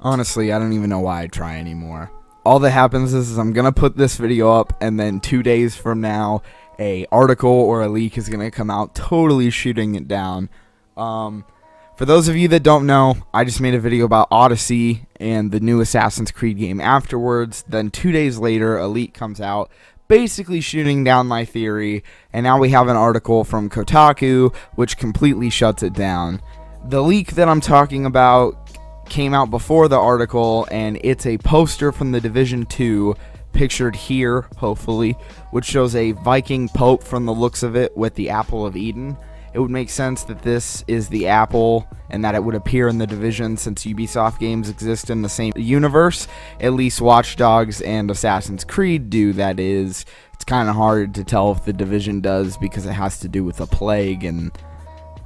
Honestly, I don't even know why I try anymore. All that happens is I'm going to put this video up, and then 2 days from now, a article or a leak is going to come out totally shooting it down. For those of you that don't know, I just made a video about Odyssey and the new Assassin's Creed game afterwards. Then 2 days later, a leak comes out basically shooting down my theory, and now we have an article from Kotaku which completely shuts it down. The leak that I'm talking about came out before the article, and it's a poster from the Division 2, pictured here, hopefully, which shows a Viking Pope from the looks of it with the Apple of Eden. It would make sense that this is the apple and that it would appear in the Division since Ubisoft games exist in the same universe. At least Watch Dogs and Assassin's Creed do, that is. It's kind of hard to tell if the Division does because it has to do with the plague and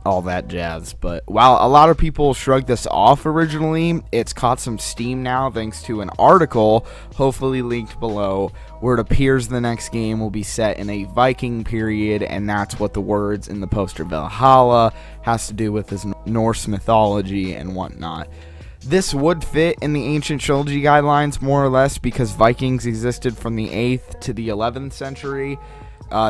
all that jazz. But while a lot of people shrugged this off originally, it's caught some steam now thanks to an article, hopefully linked below, where it appears the next game will be set in a Viking period, and that's what the words in the poster Valhalla has to do with, his Norse mythology and whatnot. This would fit in the ancient trilogy guidelines more or less because Vikings existed from the 8th to the 11th century.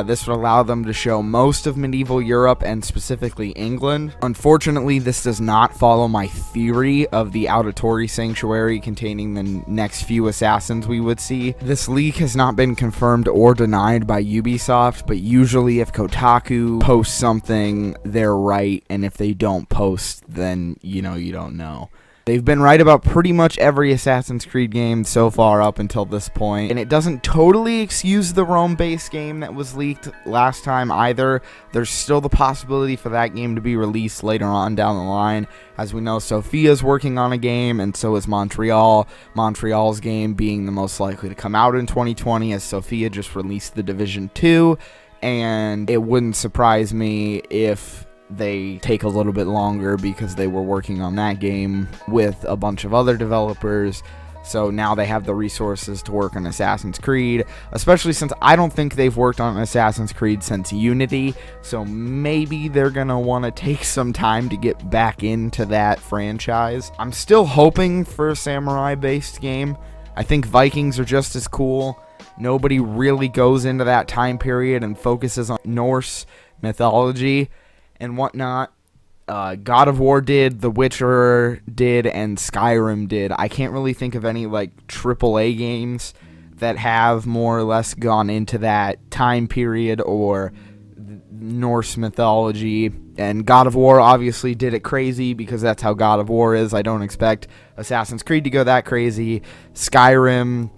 This would allow them to show most of medieval Europe and specifically England. Unfortunately, this does not follow my theory of the auditory sanctuary containing the next few assassins we would see. This leak has not been confirmed or denied by Ubisoft, but usually if Kotaku posts something, they're right, and if they don't post, then you don't know. They've been right about pretty much every Assassin's Creed game so far up until this point, and it doesn't totally excuse the Rome-based game that was leaked last time either. There's still the possibility for that game to be released later on down the line. As we know, Sofia's working on a game, and so is Montreal. Montreal's game being the most likely to come out in 2020, as Sofia just released The Division 2, and it wouldn't surprise me if they take a little bit longer because they were working on that game with a bunch of other developers. So now they have the resources to work on Assassin's Creed, especially since I don't think they've worked on Assassin's Creed since Unity. So maybe they're going to want to take some time to get back into that franchise. I'm still hoping for a samurai-based game. I think Vikings are just as cool. Nobody really goes into that time period and focuses on Norse mythology and whatnot. God of War did, The Witcher did, and Skyrim did. I can't really think of any like AAA games that have more or less gone into that time period or Norse mythology. And God of War obviously did it crazy because that's how God of War is. I don't expect Assassin's Creed to go that crazy. Skyrim,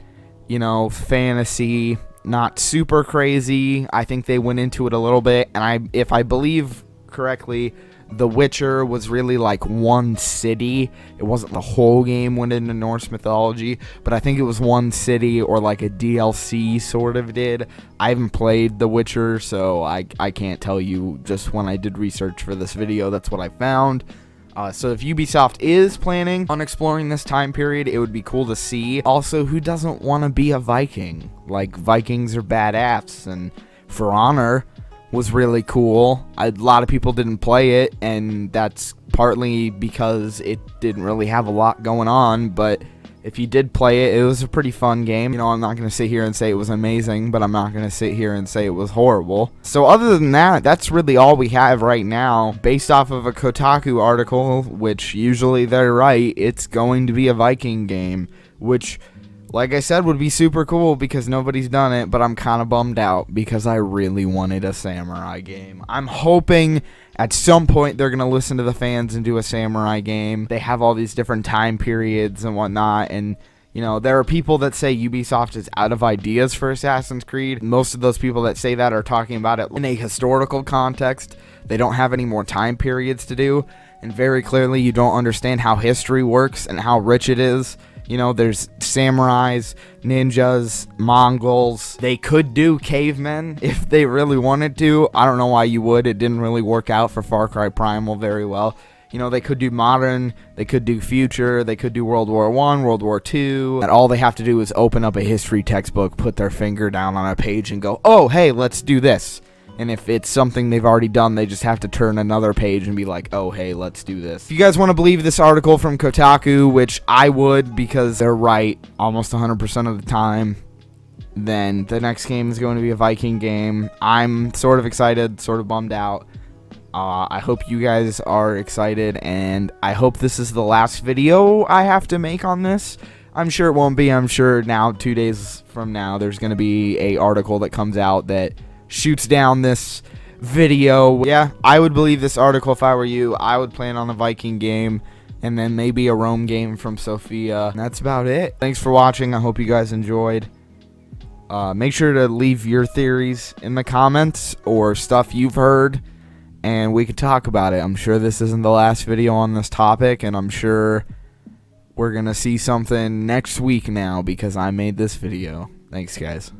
fantasy, not super crazy. I think they went into it a little bit, and if I believe correctly, The Witcher was really like one city. It wasn't the whole game went into Norse mythology, but I think it was one city or like a DLC sort of did. I haven't played The Witcher, so I can't tell you. Just when I did research for this video, that's what I found. So if Ubisoft is planning on exploring this time period, it would be cool to see. Also, who doesn't want to be a Viking? Like, Vikings are badass, and For Honor was really cool. A lot of people didn't play it, and that's partly because it didn't really have a lot going on, but if you did play it, it was a pretty fun game. I'm not going to sit here and say it was amazing, but I'm not going to sit here and say it was horrible. So other than that, that's really all we have right now. Based off of a Kotaku article, which usually they're right, it's going to be a Viking game, which, like I said, would be super cool because nobody's done it, but I'm kind of bummed out because I really wanted a samurai game. I'm hoping at some point they're going to listen to the fans and do a samurai game. They have all these different time periods and whatnot, and there are people that say Ubisoft is out of ideas for Assassin's Creed. Most of those people that say that are talking about it in a historical context. They don't have any more time periods to do, and very clearly you don't understand how history works and how rich it is. There's samurais, ninjas, Mongols. They could do cavemen if they really wanted to. I don't know why you would. It didn't really work out for Far Cry Primal very well. They could do modern, they could do future, they could do World War I, World War II. And all they have to do is open up a history textbook, put their finger down on a page and go, oh, hey, let's do this. And if it's something they've already done, they just have to turn another page and be like, oh, hey, let's do this. If you guys want to believe this article from Kotaku, which I would because they're right almost 100% of the time, then the next game is going to be a Viking game. I'm sort of excited, sort of bummed out. I hope you guys are excited, and I hope this is the last video I have to make on this. I'm sure it won't be. I'm sure now, 2 days from now, there's going to be a article that comes out that shoots down this video. Yeah, I would believe this article if I were you. I would plan on a Viking game and then maybe a Rome game from Sofia. And that's about it. Thanks for watching. I hope you guys enjoyed. Make sure to leave your theories in the comments or stuff you've heard, and we could talk about it. I'm sure this isn't the last video on this topic, and I'm sure we're gonna see something next week now because I made this video. Thanks, guys.